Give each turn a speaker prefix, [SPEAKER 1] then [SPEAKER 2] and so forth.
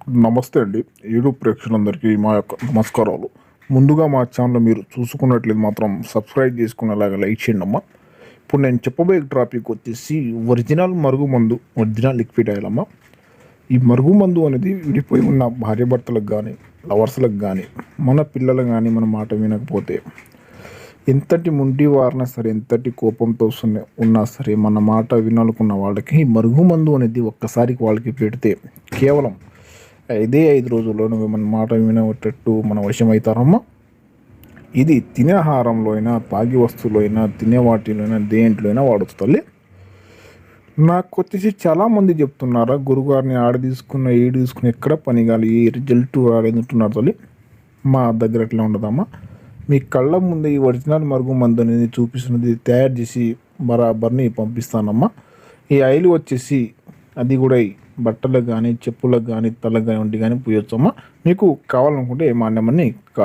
[SPEAKER 1] నమస్తే అండి. యూట్యూబ్ ప్రేక్షకులందరికీ మా యొక్క నమస్కారాలు. ముందుగా మా ఛానల్ మీరు చూసుకున్నట్లయితే మాత్రం సబ్స్క్రైబ్ చేసుకునేలాగా లైక్ చేయండి అమ్మా. ఇప్పుడు నేను చెప్పబోయే టాపిక్ వచ్చేసి ఒరిజినల్ మరుగుమందు, ఒరిజినల్ లిక్విడ్ ఆయిల్ అమ్మ. ఈ మరుగుమందు అనేది విడిపోయి ఉన్న భార్యాభర్తలకు కానీ, లవర్స్లకు కానీ, మన పిల్లలు కానీ మన మాట వినకపోతే ఎంతటి ముండి వారినా సరే, ఎంతటి కోపంతో ఉన్నా సరే, మన మాట వినాలనుకున్న వాళ్ళకి ఈ మరుగుమందు అనేది ఒక్కసారికి వాళ్ళకి పెడితే కేవలం 5 రోజుల్లోనే మన మాట వినేటట్టు మన వశం అవుతారమ్మా. ఇది తినే ఆహారంలో అయినా, తాగి వస్తువులో అయినా, తినే వాటిలో అయినా, దేంట్లో అయినా వాడచ్చు తల్లి. నాకు వచ్చేసి చాలామంది చెప్తున్నారా, గురుగారిని ఆడ తీసుకున్న ఈడు తీసుకుని ఎక్కడ పని కాలి, ఏ రిజల్ట్ రాలేదంటున్నారు తల్లి. మా దగ్గర ఎట్లా ఉండదమ్మా. మీ కళ్ళ ముందు ఈ ఒరిజినల్ మరుగు మందు అనేది చూపిస్తున్నది తయారు చేసి బరాబర్ని పంపిస్తానమ్మా. ఈ ఆయిల్ వచ్చేసి అది కూడా బట్టలకు కానీ, చెప్పులకు కానీ, తలకు కానీ, ఒంటి కానీ పూయొచ్చమ్మా. మీకు కావాలనుకుంటే మా నెంబర్ని కాల్